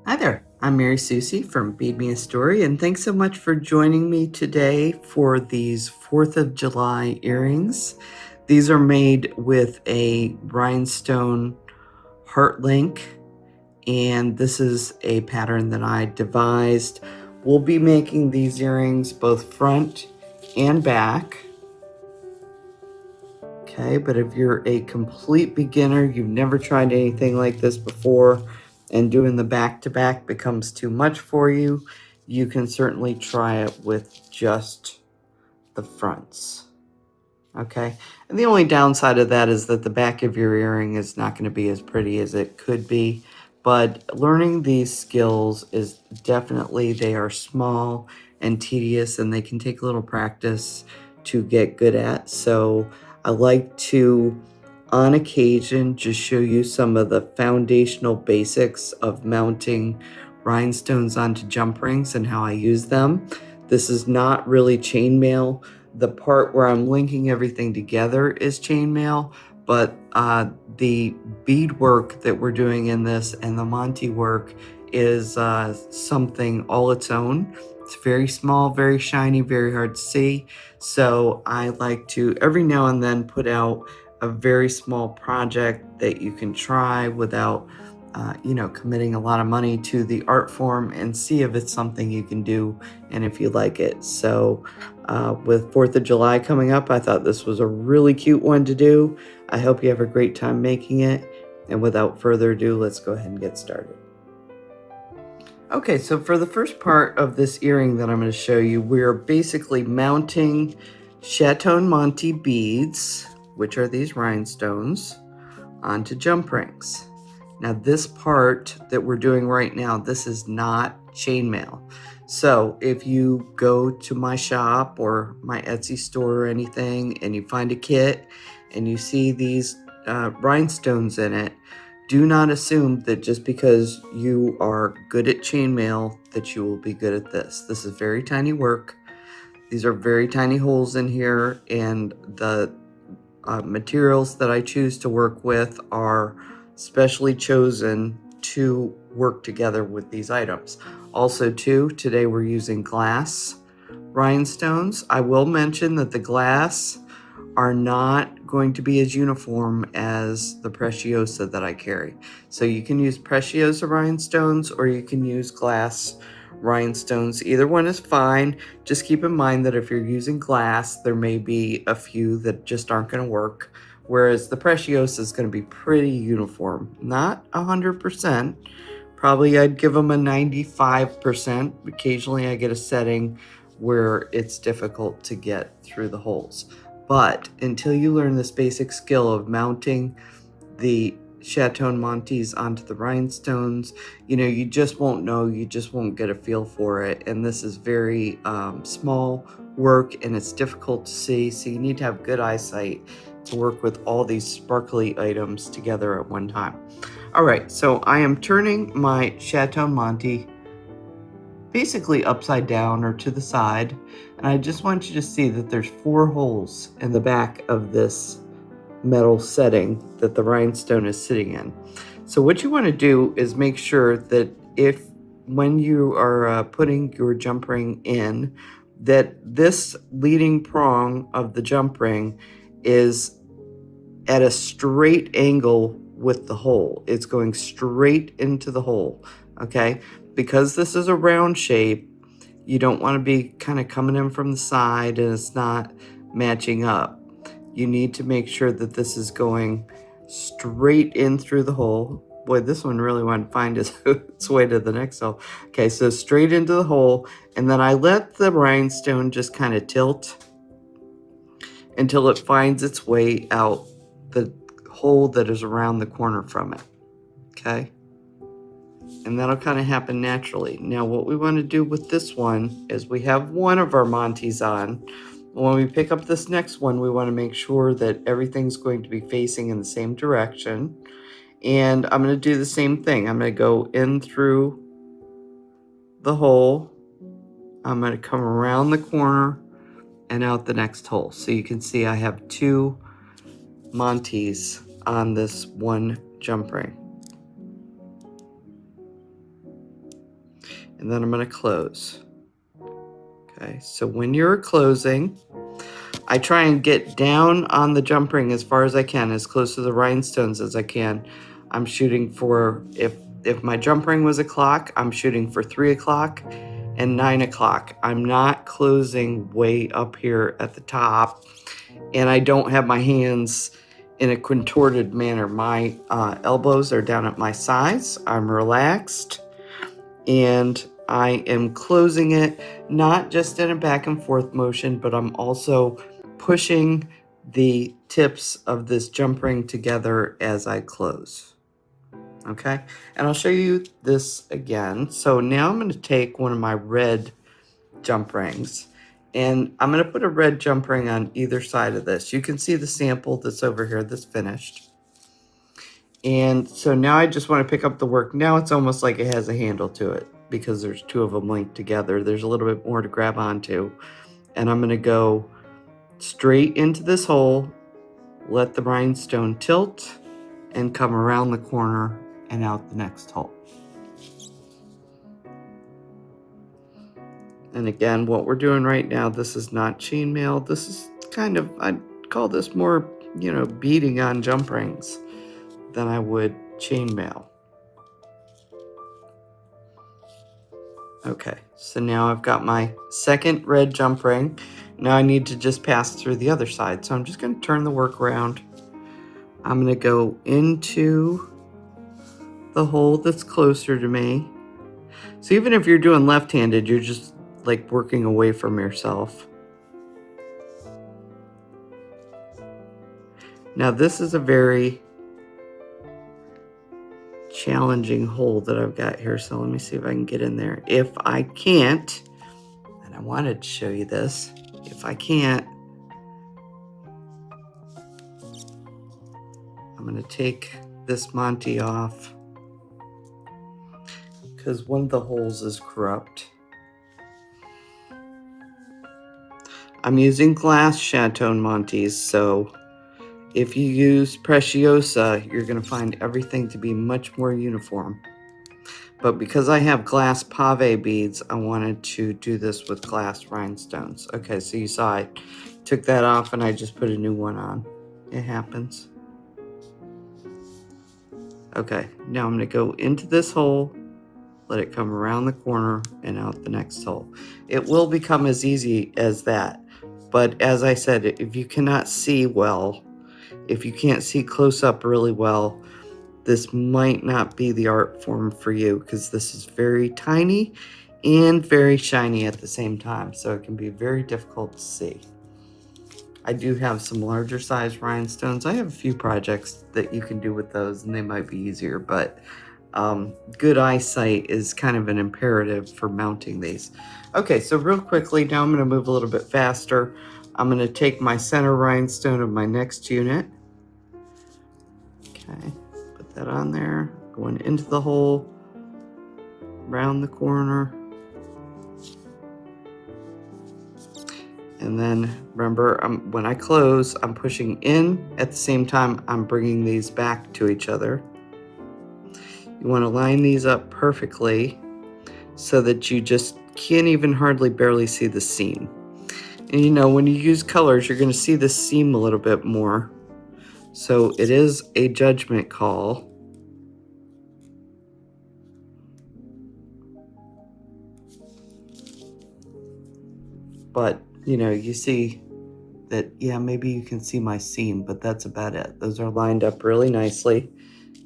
Hi there, I'm Mary Susie from Bead Me a Story, and thanks so much for joining me today for these 4th of July earrings. These are made with a rhinestone heart link, and this is a pattern that I devised. We'll be making these earrings both front and back. Okay, but if you're a complete beginner, you've never tried anything like this before, and doing the back-to-back becomes too much for you, you can certainly try it with just the fronts. Okay, and the only downside of that is that the back of your earring is not going to be as pretty as it could be, but learning these skills is definitely, they are small and tedious, and they can take a little practice to get good at. So I like to, on occasion, just show you some of the foundational basics of mounting rhinestones onto jump rings and how I use them. This is not really chainmail. The part where I'm linking everything together is chainmail, but the bead work that we're doing in this and the Monty work is something all its own. It's very small, very shiny, very hard to see. So I like to every now and then put out a very small project that you can try without committing a lot of money to the art form, and see if it's something you can do and if you like it. So with 4th of July coming up, I thought this was a really cute one to do. I hope you have a great time making it. And without further ado, let's go ahead and get started. Okay, so for the first part of this earring that I'm going to show you, we're basically mounting Chateau Monty beads, which are these rhinestones, onto jump rings. Now this part that we're doing right now, this is not chainmail. So if you go to my shop or my Etsy store or anything and you find a kit and you see these rhinestones in it, do not assume that just because you are good at chainmail that you will be good at this. This is very tiny work. These are very tiny holes in here, and the materials that I choose to work with are specially chosen to work together with these items. Also too, today we're using glass rhinestones. I will mention that the glass are not going to be as uniform as the Preciosa that I carry. So you can use Preciosa rhinestones or you can use glass rhinestones. Either one is fine. Just keep in mind that if you're using glass, there may be a few that just aren't going to work, whereas the Preciosa is going to be pretty uniform. Not 100%. Probably I'd give them a 95%. Occasionally I get a setting where it's difficult to get through the holes. But until you learn this basic skill of mounting the Chateau Montes onto the rhinestones, you just won't know, you just won't get a feel for it. And this is very small work, and it's difficult to see, so you need to have good eyesight to work with all these sparkly items together at one time. All right, so I am turning my Chateau Monte basically upside down or to the side, and I just want you to see that there's 4 holes in the back of this metal setting that the rhinestone is sitting in. So what you want to do is make sure that when you are putting your jump ring in, that this leading prong of the jump ring is at a straight angle with the hole. It's going straight into the hole, okay? Because this is a round shape, you don't want to be kind of coming in from the side and it's not matching up. You need to make sure that this is going straight in through the hole. Boy, this one really wanted to find its way to the next hole. Okay, so straight into the hole, and then I let the rhinestone just kind of tilt until it finds its way out the hole that is around the corner from it, okay? And that'll kind of happen naturally. Now, what we want to do with this one is we have one of our Montes on. When we pick up this next one, we want to make sure that everything's going to be facing in the same direction. And I'm going to do the same thing. I'm going to go in through the hole. I'm going to come around the corner and out the next hole. So you can see I have 2 Montes on this one jump ring. and then I'm going to close. Okay, so when you're closing, I try and get down on the jump ring as far as I can, as close to the rhinestones as I can. I'm shooting for, if my jump ring was a clock, I'm shooting for 3 o'clock and 9 o'clock. I'm not closing way up here at the top, and I don't have my hands in a contorted manner. My elbows are down at my sides. I'm relaxed, and I am closing it not just in a back and forth motion, but I'm also pushing the tips of this jump ring together as I close. Okay, and I'll show you this again. So now I'm going to take one of my red jump rings, and I'm going to put a red jump ring on either side of this. You can see the sample that's over here that's finished. And so now I just want to pick up the work. Now it's almost like it has a handle to it because there's 2 of them linked together. There's a little bit more to grab onto. And I'm going to go straight into this hole, let the rhinestone tilt, and come around the corner and out the next hole. And again, what we're doing right now, this is not chainmail. This is kind of, I'd call this more, beading on jump rings than I would chainmail. Okay, so now I've got my second red jump ring. Now I need to just pass through the other side. So I'm just going to turn the work around. I'm going to go into the hole that's closer to me. So even if you're doing left-handed, you're just like working away from yourself. Now this is a very challenging hole that I've got here, so let me see if I can get in there. If I can't, and I wanted to show you this, if I can't, I'm going to take this Monty off because one of the holes is corrupt. I'm using glass Chateau Montes, so if you use Preciosa, you're going to find everything to be much more uniform. But because I have glass pave beads, I wanted to do this with glass rhinestones. Okay, so you saw I took that off and I just put a new one on. It happens. Okay, now I'm going to go into this hole, let it come around the corner and out the next hole. It will become as easy as that. But as I said, if you cannot see well, if you can't see close up really well, this might not be the art form for you because this is very tiny and very shiny at the same time. So it can be very difficult to see. I do have some larger size rhinestones. I have a few projects that you can do with those and they might be easier, but good eyesight is kind of an imperative for mounting these. Okay, so real quickly, now I'm going to move a little bit faster. I'm going to take my center rhinestone of my next unit. Okay, put that on there, going into the hole, around the corner. And then remember, when I close, I'm pushing in. At the same time, I'm bringing these back to each other. You want to line these up perfectly so that you just can't even hardly barely see the seam. And when you use colors, you're going to see the seam a little bit more. So it is a judgment call. But, you see that, yeah, maybe you can see my seam, but that's about it. Those are lined up really nicely.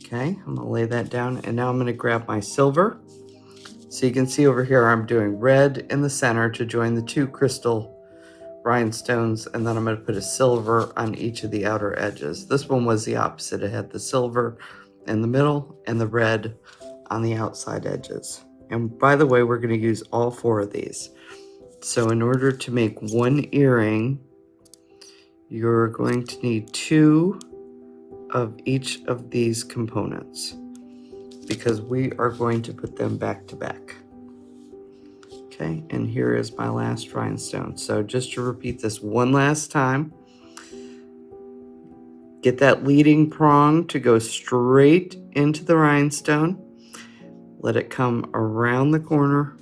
Okay, I'm going to lay that down. And now I'm going to grab my silver. So you can see over here, I'm doing red in the center to join the 2 crystal rhinestones, and then I'm going to put a silver on each of the outer edges. This one was the opposite. It had the silver in the middle and the red on the outside edges. And by the way, we're going to use all 4 of these. So in order to make one earring, you're going to need 2 of each of these components because we are going to put them back to back. Okay, and here is my last rhinestone. So just to repeat this one last time, get that leading prong to go straight into the rhinestone. Let it come around the corner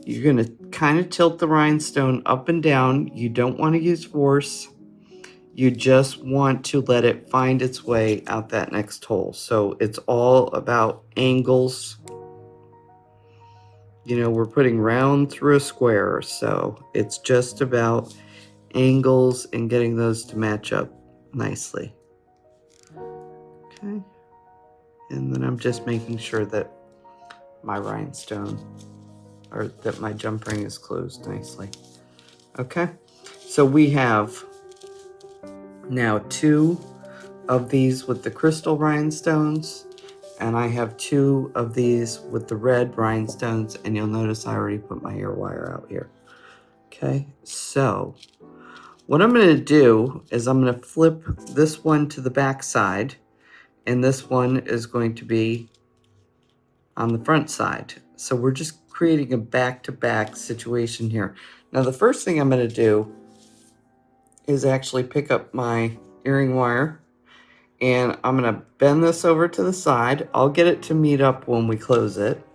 You're going to kind of tilt the rhinestone up and down. You don't want to use force. You just want to let it find its way out that next hole. So it's all about angles. You know, we're putting round through a square, so it's just about angles and getting those to match up nicely. Okay. And then I'm just making sure that my rhinestone, or that my jump ring is closed nicely. Okay. So we have now 2 of these with the crystal rhinestones, and I have 2 of these with the red rhinestones, and you'll notice I already put my ear wire out here. Okay, so what I'm going to do is I'm going to flip this one to the back side, and this one is going to be on the front side. So we're just creating a back-to-back situation here. Now the first thing I'm going to do is actually pick up my earring wire, and I'm going to bend this over to the side. I'll get it to meet up when we close it,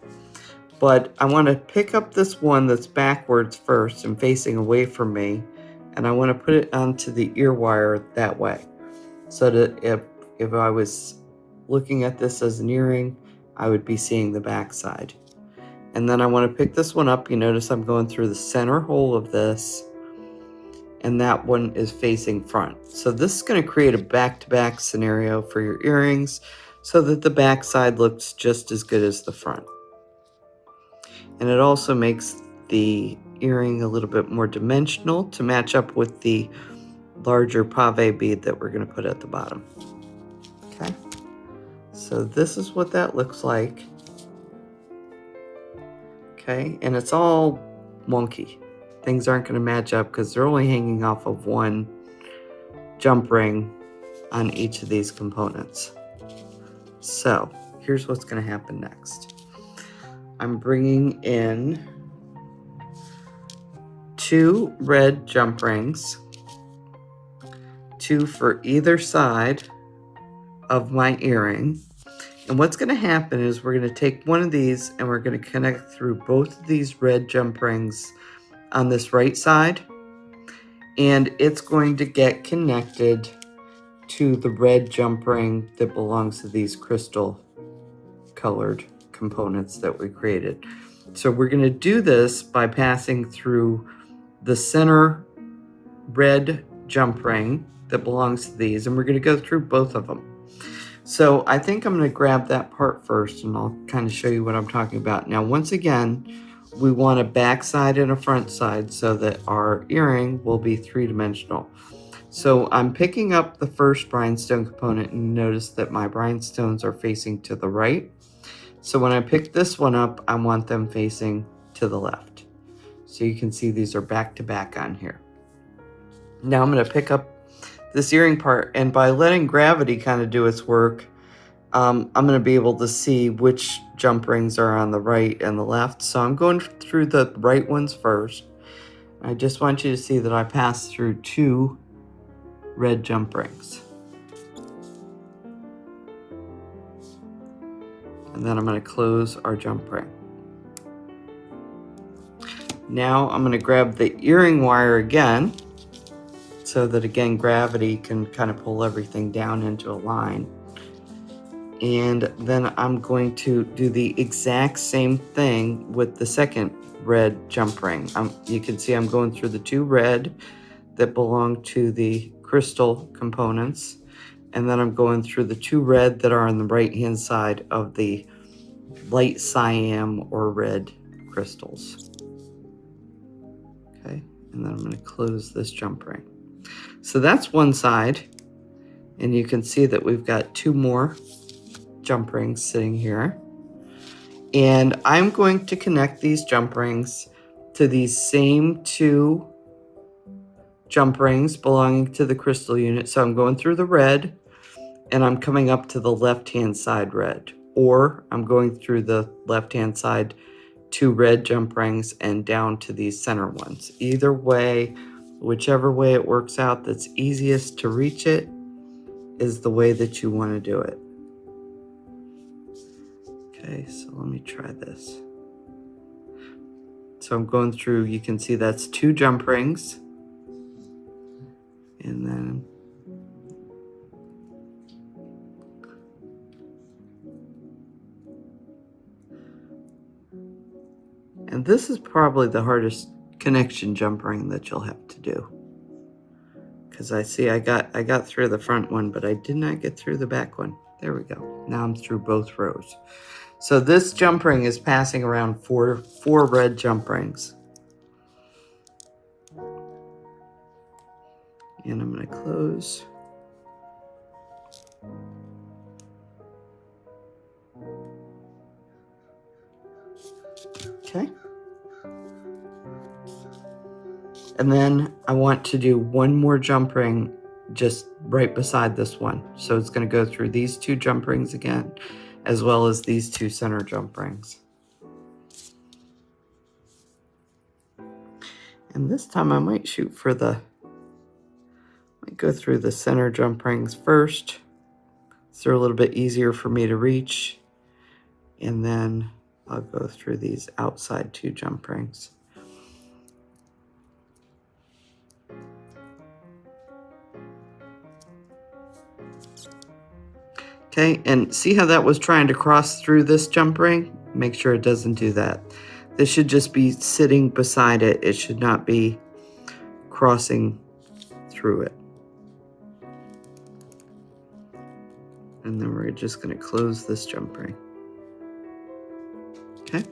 but I want to pick up this one that's backwards first and facing away from me, and I want to put it onto the ear wire that way, so that if I was looking at this as an earring, I would be seeing the back side. And then I want to pick this one up. You notice I'm going through the center hole of this, and that one is facing front. So this is going to create a back-to-back scenario for your earrings so that the back side looks just as good as the front. And it also makes the earring a little bit more dimensional to match up with the larger pave bead that we're going to put at the bottom. Okay, so this is what that looks like. Okay, and it's all wonky. Things aren't going to match up because they're only hanging off of one jump ring on each of these components. So here's what's going to happen next. I'm bringing in 2 red jump rings, 2 for either side of my earring. And what's going to happen is we're going to take one of these and we're going to connect through both of these red jump rings on this right side, and it's going to get connected to the red jump ring that belongs to these crystal colored components that we created. So we're going to do this by passing through the center red jump ring that belongs to these, and we're going to go through both of them. So I think I'm going to grab that part first, and I'll kind of show you what I'm talking about. Now, once again, we want a back side and a front side so that our earring will be 3-dimensional. So I'm picking up the first rhinestone component, and notice that my rhinestones are facing to the right. So when I pick this one up, I want them facing to the left. So you can see these are back to back on here. Now I'm going to pick up this earring part, and by letting gravity kind of do its work, I'm going to be able to see which jump rings are on the right and the left. So I'm going through the right ones first. I just want you to see that I passed through 2 red jump rings. And then I'm going to close our jump ring. Now I'm going to grab the earring wire again, so that again gravity can kind of pull everything down into a line. And then I'm going to do the exact same thing with the second red jump ring. You can see I'm going through the 2 red that belong to the crystal components, and then I'm going through the 2 red that are on the right hand side of the light cyan or red crystals. Okay, and then I'm going to close this jump ring. So that's one side, and you can see that we've got 2 more jump rings sitting here, and I'm going to connect these jump rings to these same 2 jump rings belonging to the crystal unit. So I'm going through the red, and I'm coming up to the left hand side red, or I'm going through the left hand side 2 red jump rings and down to these center ones. Either way, whichever way it works out that's easiest to reach it is the way that you want to do it. Okay, so let me try this. So I'm going through, you can see that's 2 jump rings. And then this is probably the hardest connection jump ring that you'll have to do. Because I see I got through the front one, but I did not get through the back one. There we go. Now I'm through both rows. So this jump ring is passing around four red jump rings. And I'm going to close. Okay. And then I want to do one more jump ring just right beside this one. So it's going to go through these 2 jump rings again, as well as these 2 center jump rings. And this time I might shoot for might go through the center jump rings first. So they're a little bit easier for me to reach. And then I'll go through these outside 2 jump rings. Okay, and see how that was trying to cross through this jump ring? Make sure it doesn't do that. This should just be sitting beside it. It should not be crossing through it. And then we're just going to close this jump ring. Okay.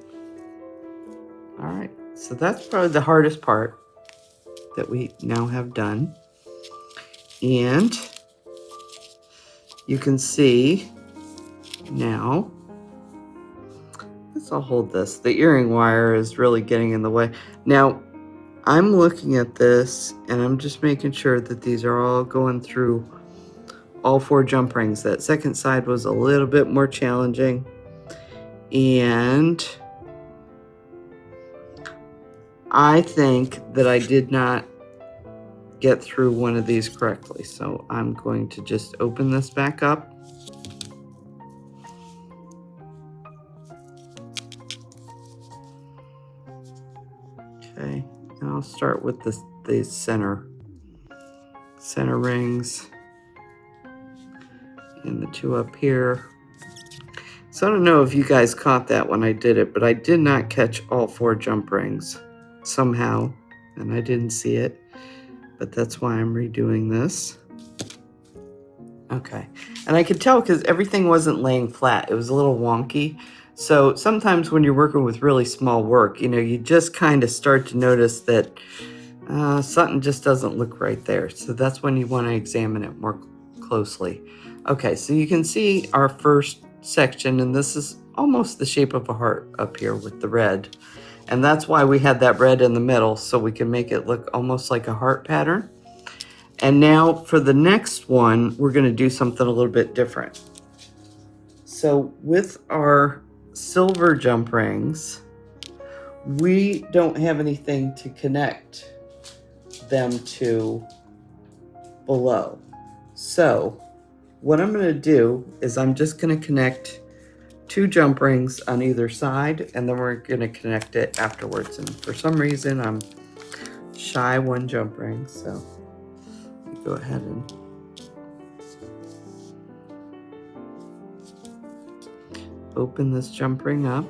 All right, so that's probably the hardest part that we now have done. And you can see now, I'll hold this. The earring wire is really getting in the way. Now, I'm looking at this and I'm just making sure that these are all going through all 4 jump rings. That second side was a little bit more challenging. And I think that I did not get through one of these correctly. So I'm going to just open this back up. Okay, and I'll start with the center rings and the 2 up here. So I don't know if you guys caught that when I did it, but I did not catch all 4 jump rings somehow, and I didn't see it, but that's why I'm redoing this. Okay, and I could tell because everything wasn't laying flat. It was a little wonky. So sometimes when you're working with really small work, you just kind of start to notice that something just doesn't look right there. So that's when you want to examine it more closely. Okay, so you can see our first section, and this is almost the shape of a heart up here with the red. And that's why we had that red in the middle, so we can make it look almost like a heart pattern. And now for the next one, we're going to do something a little bit different. So with our silver jump rings, we don't have anything to connect them to below. So what I'm going to do is I'm just going to connect 2 jump rings on either side, and then we're going to connect it afterwards. And for some reason, I'm shy 1 jump ring, so go ahead and open this jump ring up.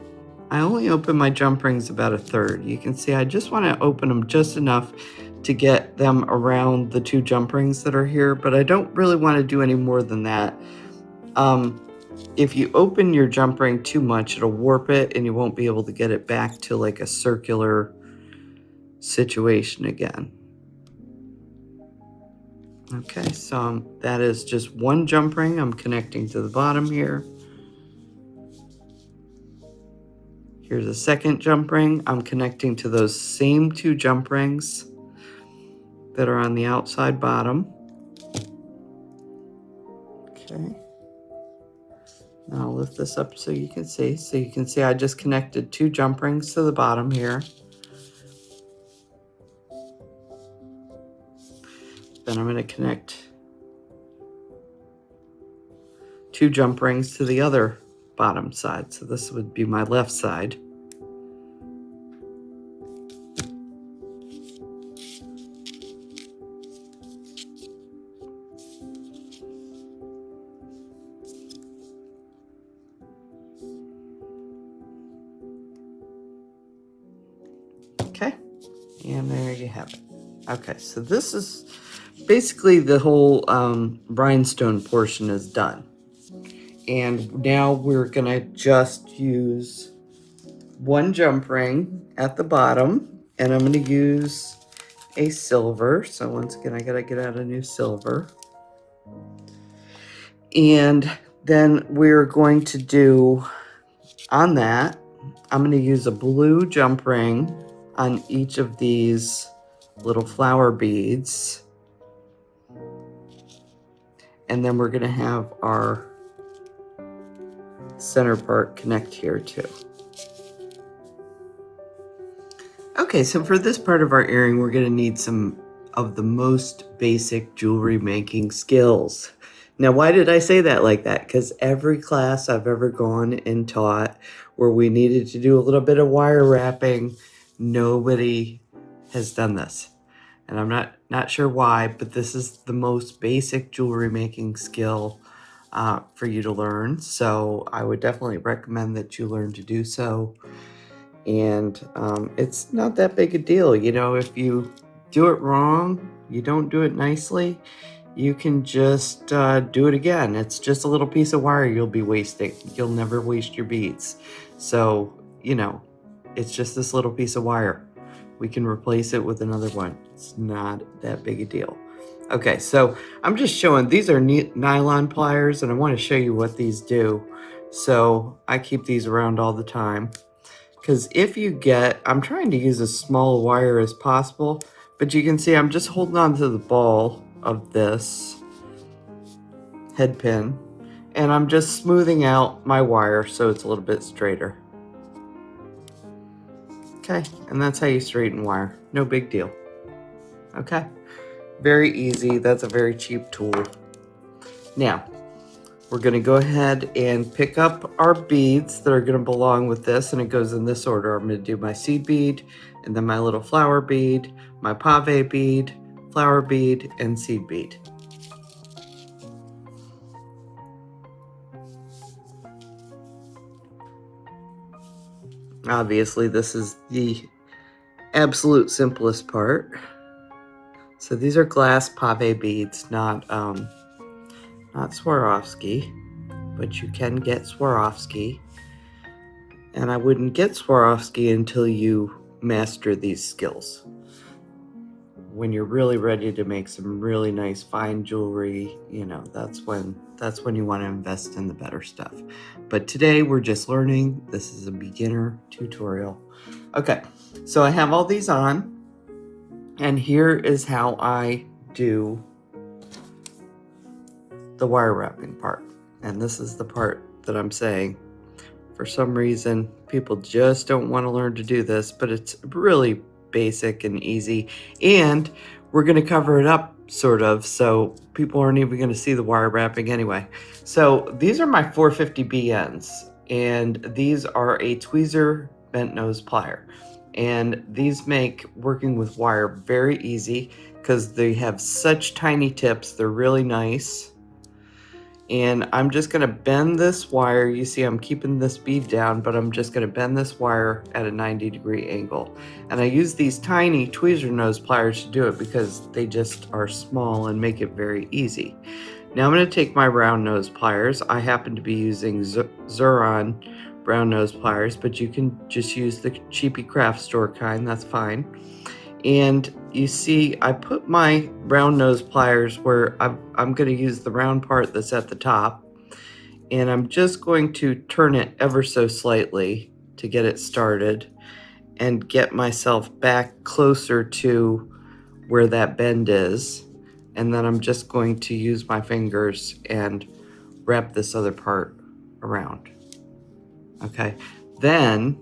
I only open my jump rings about 1/3. You can see I just want to open them just enough to get them around the 2 jump rings that are here, but I don't really want to do any more than that. If you open your jump ring too much, it'll warp it and you won't be able to get it back to like a circular situation again. Okay, so that is just 1 jump ring I'm connecting to the bottom here. Here's a second jump ring. I'm connecting to those same 2 jump rings that are on the outside bottom. Okay. Now I'll lift this up so you can see. So you can see I just connected 2 jump rings to the bottom here. Then I'm going to connect 2 jump rings to the other bottom side. So this would be my left side. And there you have it. Okay, so this is basically the whole rhinestone portion is done. And now we're gonna just use one jump ring at the bottom, and I'm gonna use a silver. So once again, I gotta get out a new silver. And then we're going to do on that, I'm gonna use a blue jump ring on each of these little flower beads. And then we're gonna have our center part connect here too. Okay, so for this part of our earring, we're gonna need some of the most basic jewelry making skills. Now, why did I say that like that? Because every class I've ever gone and taught where we needed to do a little bit of wire wrapping, nobody has done this. And I'm not sure why, but this is the most basic jewelry making skill for you to learn. So I would definitely recommend that you learn to do so. And it's not that big a deal. You know, if you do it wrong, you don't do it nicely, you can just do it again. It's just a little piece of wire you'll be wasting. You'll never waste your beads. So, you know, it's just this little piece of wire. We can replace it with another one. It's not that big a deal. Okay, so I'm just showing, these are nylon pliers, and I want to show you what these do. So I keep these around all the time. Because if you get, I'm trying to use as small a wire as possible, but you can see I'm just holding on to the ball of this head pin, and I'm just smoothing out my wire so it's a little bit straighter. Okay, and that's how you straighten wire. No big deal. Okay, very easy. That's a very cheap tool. Now, we're gonna go ahead and pick up our beads that are gonna belong with this, and it goes in this order. I'm gonna do my seed bead, and then my little flower bead, my pave bead, flower bead, and seed bead. Obviously, this is the absolute simplest part. So these are glass pave beads, not Swarovski, but you can get Swarovski. And I wouldn't get Swarovski until you master these skills. When you're really ready to make some really nice fine jewelry, you know, that's when you want to invest in the better stuff. But today we're just learning. This is a beginner tutorial. Okay, so I have all these on, and here is how I do the wire wrapping part. And this is the part that I'm saying, for some reason, people just don't want to learn to do this, but it's really basic and easy. And we're going to cover it up, sort of, so people aren't even going to see the wire wrapping anyway. So these are my 450B ends, and these are a tweezer bent nose plier. And these make working with wire very easy because they have such tiny tips. They're really nice. And I'm just gonna bend this wire. You see I'm keeping this bead down, but I'm just gonna bend this wire at a 90-degree angle. And I use these tiny tweezer nose pliers to do it because they just are small and make it very easy. Now I'm gonna take my round nose pliers. I happen to be using Xuron round nose pliers, but you can just use the cheapy craft store kind, that's fine. And you see, I put my round nose pliers where I'm going to use the round part that's at the top, and I'm just going to turn it ever so slightly to get it started and get myself back closer to where that bend is. And then I'm just going to use my fingers and wrap this other part around. Okay, then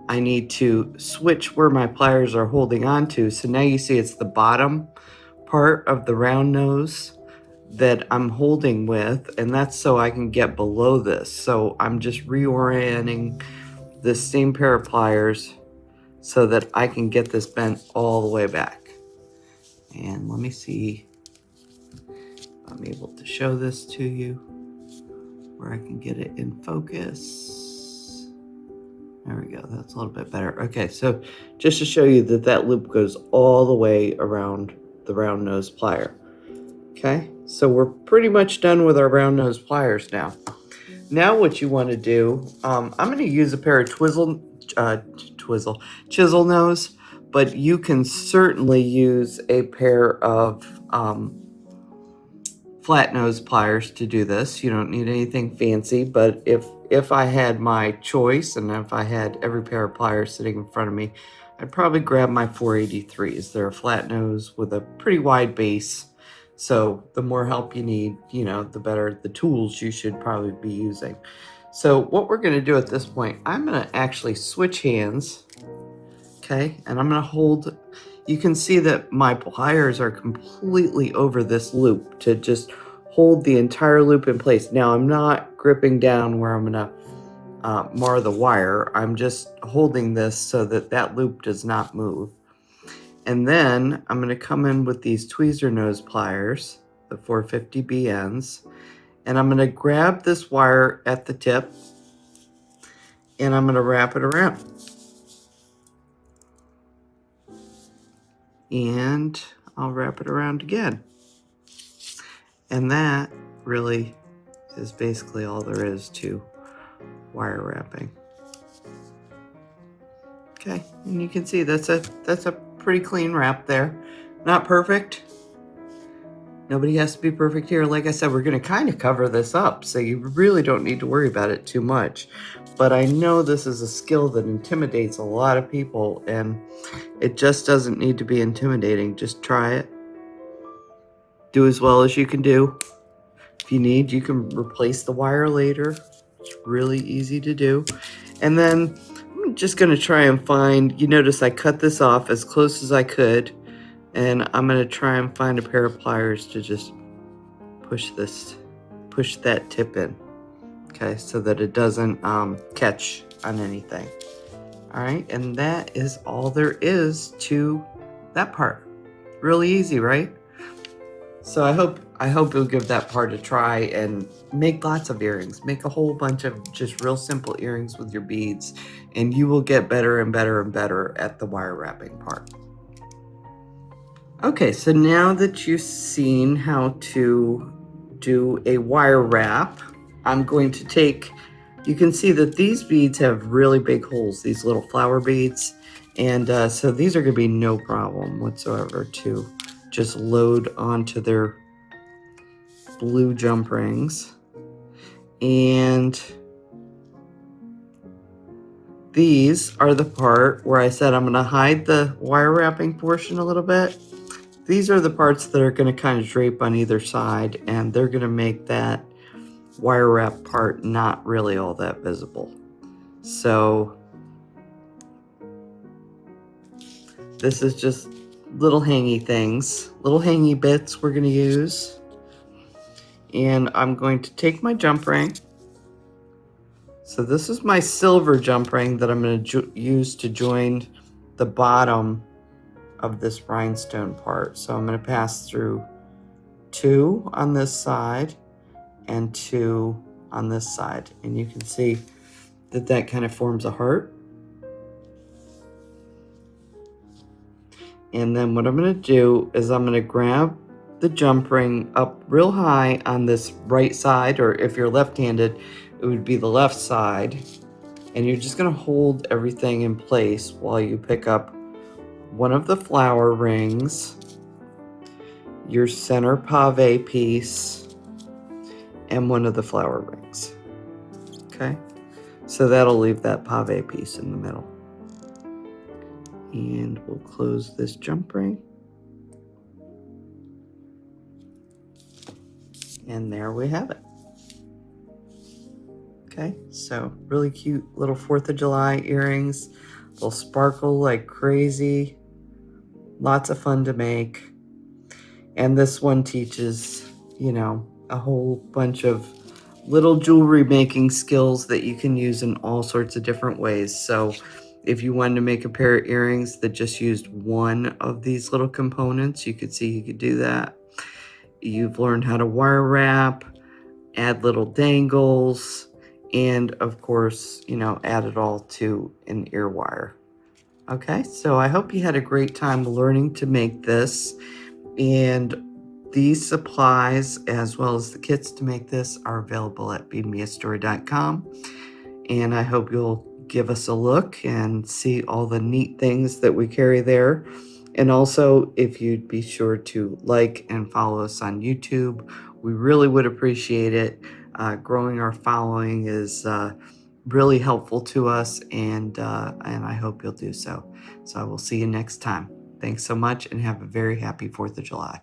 I need to switch where my pliers are holding on to. So now you see it's the bottom part of the round nose that I'm holding with, and that's so I can get below this. So I'm just reorienting this same pair of pliers so that I can get this bent all the way back. And let me see if I'm able to show this to you where I can get it in focus. There we go. That's a little bit better. Okay, so just to show you that that loop goes all the way around the round nose plier. Okay, so we're pretty much done with our round nose pliers now. Now what you want to do, I'm going to use a pair of chisel nose, but you can certainly use a pair of flat nose pliers to do this. You don't need anything fancy, but if I had my choice and if I had every pair of pliers sitting in front of me, I'd probably grab my 483s. They're a flat nose with a pretty wide base. So the more help you need, you know, the better the tools you should probably be using. So what we're going to do at this point, I'm going to actually switch hands. Okay, and I'm going to hold. You can see that my pliers are completely over this loop to just hold the entire loop in place. Now I'm not gripping down where I'm going to mar the wire. I'm just holding this so that that loop does not move. And then I'm going to come in with these tweezer nose pliers, the 450B ends, and I'm going to grab this wire at the tip and I'm going to wrap it around. And I'll wrap it around again. And that really is basically all there is to wire wrapping. Okay, and you can see that's a pretty clean wrap there. Not perfect. Nobody has to be perfect here. Like I said, we're going to kind of cover this up, so you really don't need to worry about it too much. But I know this is a skill that intimidates a lot of people, and it just doesn't need to be intimidating. Just try it. Do as well as you can do. If you need, you can replace the wire later. It's really easy to do. And then I'm just going to try and find, you notice I cut this off as close as I could. And I'm going to try and find a pair of pliers to just push that tip in. Okay, so that it doesn't catch on anything. All right, and that is all there is to that part. Really easy, right? So I hope you'll give that part a try and make lots of earrings. Make a whole bunch of just real simple earrings with your beads, and you will get better and better and better at the wire wrapping part. Okay, so now that you've seen how to do a wire wrap, I'm going to take, you can see that these beads have really big holes, these little flower beads. And so these are going to be no problem whatsoever to just load onto their blue jump rings. And these are the part where I said I'm going to hide the wire wrapping portion a little bit. These are the parts that are going to kind of drape on either side, and they're going to make that wire wrap part not really all that visible. So this is just little hangy things, little hangy bits we're going to use. And I'm going to take my jump ring. So this is my silver jump ring that I'm going to use to join the bottom of this rhinestone part. So I'm going to pass through 2 on this side and 2 on this side. And you can see that that kind of forms a heart. And then what I'm going to do is I'm going to grab the jump ring up real high on this right side, or if you're left-handed, it would be the left side. And you're just going to hold everything in place while you pick up one of the flower rings, your center pave piece, and one of the flower rings. Okay, so that'll leave that pave piece in the middle. And we'll close this jump ring. And there we have it. Okay, so really cute little 4th of July earrings. They'll sparkle like crazy. Lots of fun to make. And this one teaches, you know, a whole bunch of little jewelry making skills that you can use in all sorts of different ways. So if you wanted to make a pair of earrings that just used one of these little components, you could see you could do that. You've learned how to wire wrap, add little dangles, and of course, add it all to an ear wire. Okay, so I hope you had a great time learning to make this. And these supplies, as well as the kits to make this, are available at beadmeastory.com. And I hope you'll give us a look and see all the neat things that we carry there. And also, if you'd be sure to like and follow us on YouTube, we really would appreciate it. Growing our following is really helpful to us, and I hope you'll do so. So I will see you next time. Thanks so much, and have a very happy 4th of July.